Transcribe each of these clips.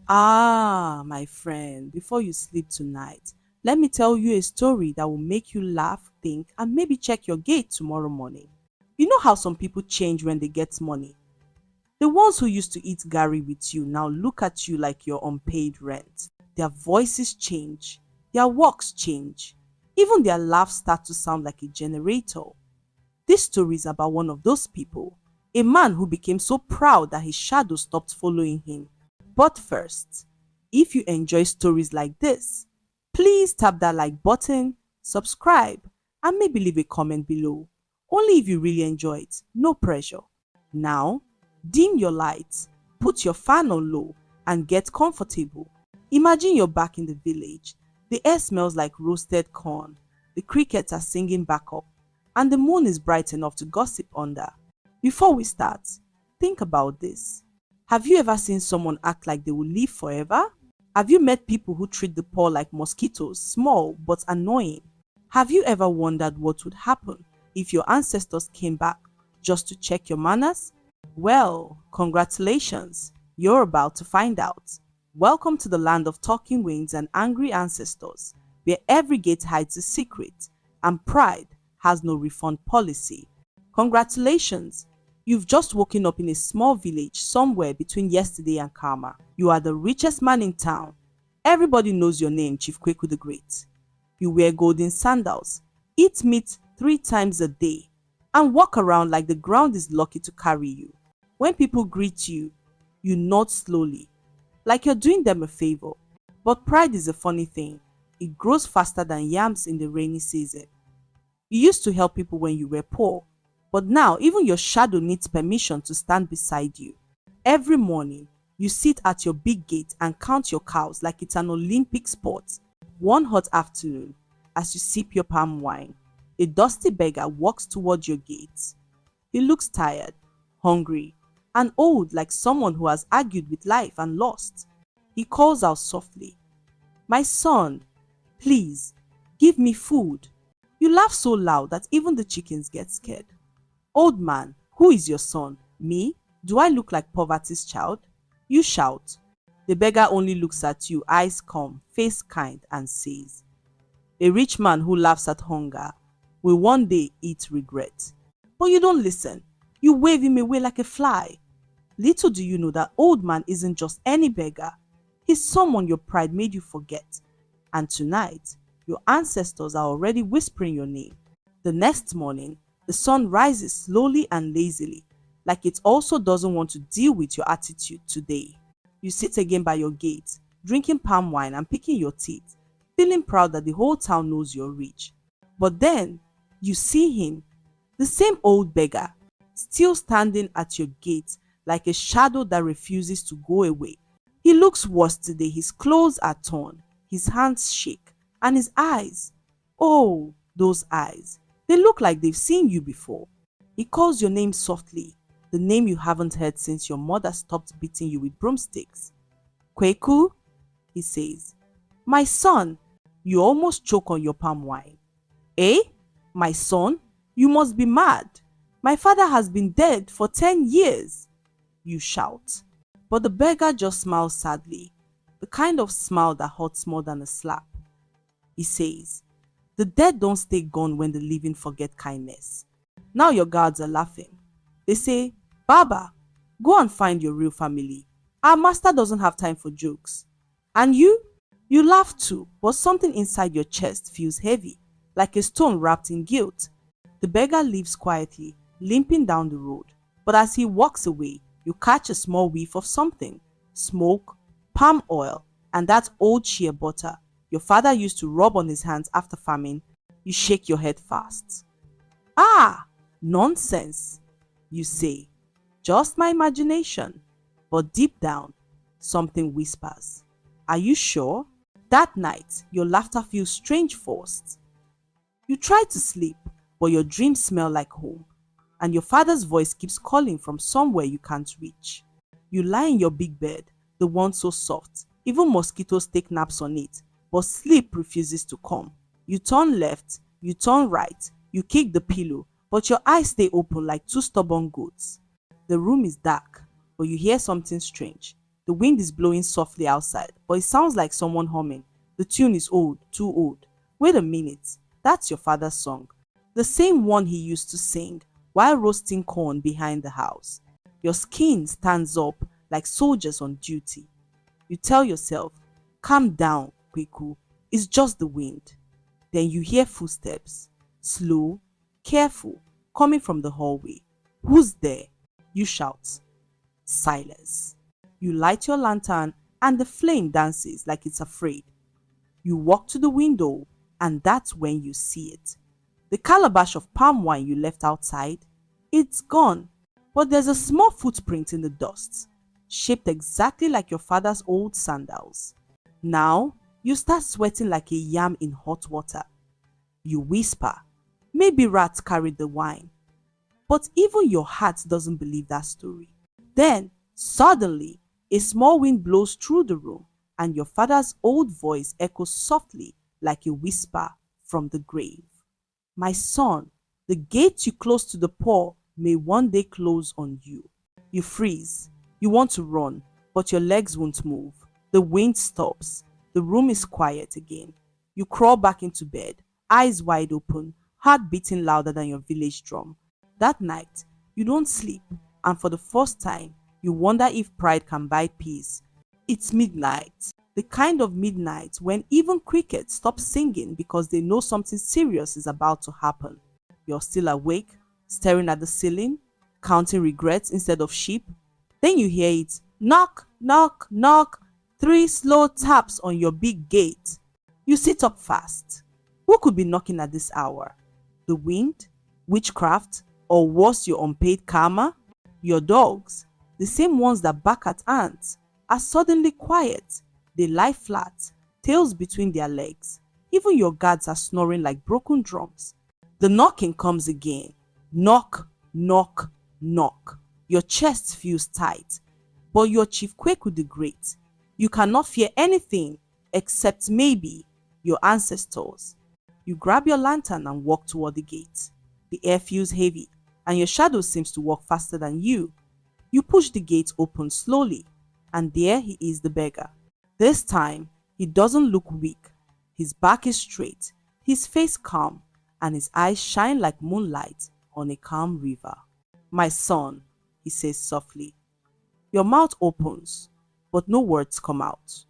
Ah, my friend, before you sleep tonight, let me tell you a story that will make you laugh, think, and maybe check your gate tomorrow morning. You know how some people change when they get money? The ones who used to eat Gary with you now look at you like you're on paid rent. Their voices change, their walks change, even their laughs start to sound like a generator. This story is about one of those people, a man who became so proud that his shadow stopped following him. But first, if you enjoy stories like this, please tap that like button, subscribe, and maybe leave a comment below. Only if you really enjoy it, no pressure. Now, dim your lights, put your fan on low, and get comfortable. Imagine you're back in the village. The air smells like roasted corn, the crickets are singing back up, and the moon is bright enough to gossip under. Before we start, think about this. Have you ever seen someone act like they will live forever? Have you met people who treat the poor like mosquitoes, small but annoying? Have you ever wondered what would happen if your ancestors came back just to check your manners? Well, congratulations, you're about to find out. Welcome to the land of talking wings and angry ancestors, where every gate hides a secret and pride has no refund policy. Congratulations, you've just woken up in a small village somewhere between yesterday and karma. You are the richest man in town. Everybody knows your name, Chief Kweku the Great. You wear golden sandals, eat meat 3 times a day, and walk around like the ground is lucky to carry you. When people greet you, you nod slowly, like you're doing them a favor. But pride is a funny thing. It grows faster than yams in the rainy season. You used to help people when you were poor, but now even your shadow needs permission to stand beside you. Every morning, you sit at your big gate and count your cows like it's an Olympic sport. One hot afternoon, as you sip your palm wine, a dusty beggar walks toward your gate. He looks tired, hungry, and old, like someone who has argued with life and lost. He calls out softly, "My son, please, give me food." You laugh so loud that even the chickens get scared. "Old man, who is your son? Me? Do I look like poverty's child?" You shout. The beggar only looks at you, eyes calm, face kind, and says, "A rich man who laughs at hunger will one day eat regret." But you don't listen. You wave him away like a fly. Little do you know that old man isn't just any beggar. He's someone your pride made you forget. And tonight, your ancestors are already whispering your name. The next morning, the sun rises slowly and lazily, like it also doesn't want to deal with your attitude today. You sit again by your gate, drinking palm wine and picking your teeth, feeling proud that the whole town knows you're rich. But then, you see him, the same old beggar, still standing at your gate like a shadow that refuses to go away. He looks worse today. His clothes are torn, his hands shake, and his eyes, oh, those eyes, they look like they've seen you before. He calls your name softly, the name you haven't heard since your mother stopped beating you with broomsticks. "Kweku," he says. "My son." You almost choke on your palm wine. "Eh? My son? You must be mad. My father has been dead for 10 years. You shout. But the beggar just smiles sadly, the kind of smile that hurts more than a slap. He says, "The dead don't stay gone when the living forget kindness." Now your guards are laughing. They say, "Baba, go and find your real family. Our master doesn't have time for jokes." And you? You laugh too, but something inside your chest feels heavy, like a stone wrapped in guilt. The beggar leaves quietly, limping down the road. But as he walks away, you catch a small whiff of something: smoke, palm oil, and that old shea butter your father used to rub on his hands after famine. You shake your head fast. "Ah, nonsense," you say. "Just my imagination." But deep down, something whispers, "Are you sure?" That night, your laughter feels strange forced. You try to sleep, but your dreams smell like home, and your father's voice keeps calling from somewhere you can't reach. You lie in your big bed, the one so soft, even mosquitoes take naps on it, but sleep refuses to come. You turn left, you turn right, you kick the pillow, but your eyes stay open like two stubborn goats. The room is dark, but you hear something strange. The wind is blowing softly outside, but it sounds like someone humming. The tune is old, too old. Wait a minute, that's your father's song. The same one he used to sing while roasting corn behind the house. Your skin stands up like soldiers on duty. You tell yourself, calm down, Kweku, it's just the wind. Then you hear footsteps, slow, careful, coming from the hallway. Who's there? You shout. Silence. You light your lantern and the flame dances like it's afraid. You walk to the window and that's when you see it. The calabash of palm wine you left outside, it's gone. But there's a small footprint in the dust, shaped exactly like your father's old sandals. Now, you start sweating like a yam in hot water. You whisper, maybe rats carried the wine. But even your heart doesn't believe that story. Then, suddenly, a small wind blows through the room and your father's old voice echoes softly like a whisper from the grave. My son, the gate you close to the poor may one day close on you. You freeze. You want to run, but your legs won't move. The wind stops. The room is quiet again. You crawl back into bed, eyes wide open, heart beating louder than your village drum. That night, you don't sleep, and for the first time, you wonder if pride can buy peace. It's midnight, the kind of midnight when even crickets stop singing because they know something serious is about to happen. You're still awake, staring at the ceiling, counting regrets instead of sheep. Then you hear it, knock, knock, knock, 3 slow taps on your big gate. You sit up fast. Who could be knocking at this hour? The wind? Witchcraft? Or worse, your unpaid karma? Your dogs, the same ones that bark at ants, are suddenly quiet. They lie flat, tails between their legs. Even your guards are snoring like broken drums. The knocking comes again. Knock, knock, knock. Your chest feels tight. But you're Chief Kweku the Great. You cannot fear anything except maybe your ancestors. You grab your lantern and walk toward the gate. The air feels heavy and your shadow seems to walk faster than you. You push the gate open slowly and there he is, the beggar. This time, he doesn't look weak. His back is straight, his face calm, and his eyes shine like moonlight on a calm river. My son, he says softly. Your mouth opens, but no words come out.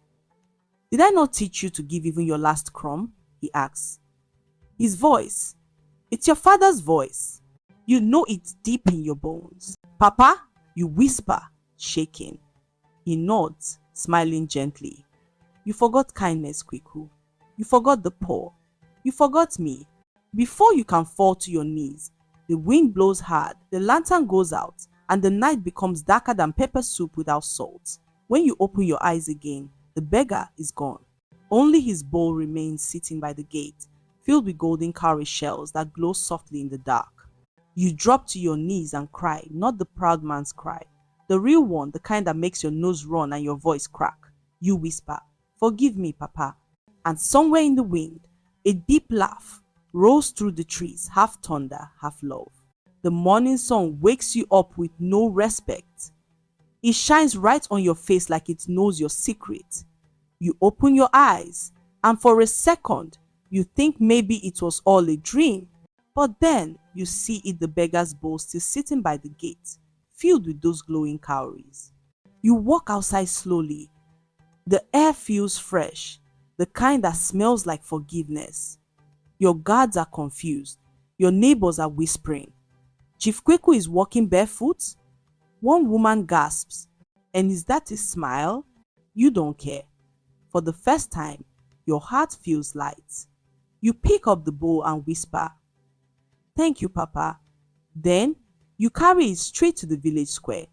Did I not teach you to give even your last crumb? He asks. His voice, it's your father's voice. You know it deep in your bones. Papa, you whisper, shaking. He nods, smiling gently. You forgot kindness, Kweku. You forgot the poor. You forgot me. Before you can fall to your knees, the wind blows hard, the lantern goes out, and the night becomes darker than pepper soup without salt. When you open your eyes again, the beggar is gone. Only his bowl remains sitting by the gate, filled with golden cowrie shells that glow softly in the dark. You drop to your knees and cry, not the proud man's cry. The real one, the kind that makes your nose run and your voice crack. You whisper, forgive me, Papa. And somewhere in the wind, a deep laugh rolls through the trees, half thunder, half love. The morning sun wakes you up with no respect. It shines right on your face like it knows your secret. You open your eyes, and for a second, you think maybe it was all a dream. But then you see it, the beggar's bowl still sitting by the gate, filled with those glowing cowries. You walk outside slowly. The air feels fresh, the kind that smells like forgiveness. Your guards are confused. Your neighbors are whispering. Chief Kweku is walking barefoot. One woman gasps. And is that a smile? You don't care. For the first time, your heart feels light. You pick up the bowl and whisper, thank you, Papa. Then you carry it straight to the village square.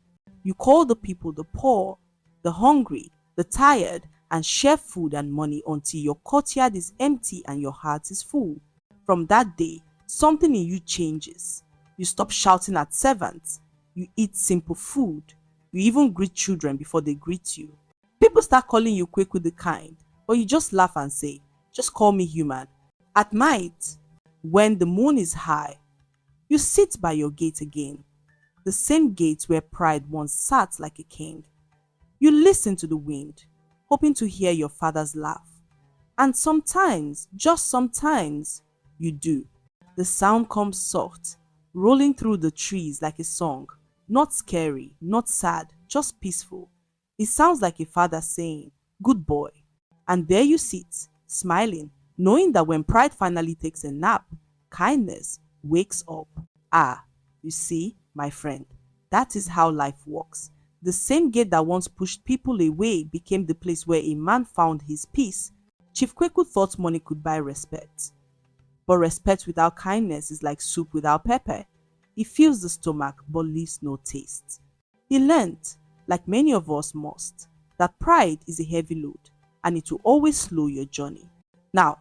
You call the people, the poor, the hungry, the tired, and share food and money until your courtyard is empty and your heart is full. From that day, something in you changes. You stop shouting at servants. You eat simple food. You even greet children before they greet you. People start calling you Kweku the Kind, but you just laugh and say, just call me human. At night, when the moon is high, you sit by your gate again. The same gate where pride once sat like a king. You listen to the wind, hoping to hear your father's laugh. And sometimes, just sometimes, you do. The sound comes soft, rolling through the trees like a song. Not scary, not sad, just peaceful. It sounds like a father saying, "Good boy." And there you sit, smiling, knowing that when pride finally takes a nap, kindness wakes up. Ah, you see, my friend, that is how life works. The same gate that once pushed people away became the place where a man found his peace. Chief Kweku thought money could buy respect. But respect without kindness is like soup without pepper. It fills the stomach but leaves no taste. He learned, like many of us must, that pride is a heavy load and it will always slow your journey. Now,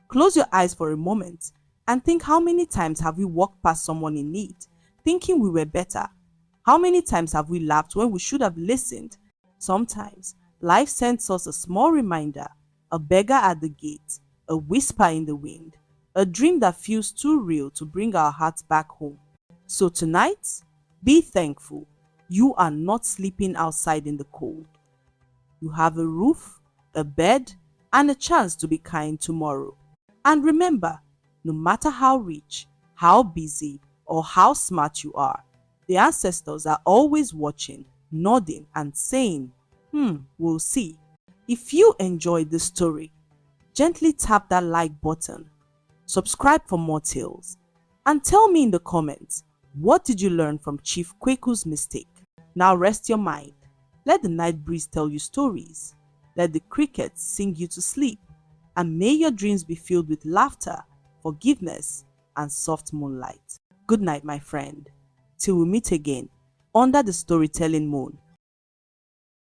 close your eyes for a moment and think, how many times have we walked past someone in need, thinking we were better? How many times have we laughed when we should have listened? Sometimes, life sends us a small reminder, a beggar at the gate, a whisper in the wind, a dream that feels too real to bring our hearts back home. So tonight, be thankful. You are not sleeping outside in the cold. You have a roof, a bed, and a chance to be kind tomorrow. And remember, no matter how rich, how busy, or how smart you are, the ancestors are always watching, nodding, and saying, we'll see. If you enjoyed this story, gently tap that like button, subscribe for more tales, and tell me in the comments, what did you learn from Chief Kweku's mistake? Now rest your mind. Let the night breeze tell you stories. Let the crickets sing you to sleep. And may your dreams be filled with laughter, forgiveness, and soft moonlight. Good night, my friend. Till we meet again under the storytelling moon.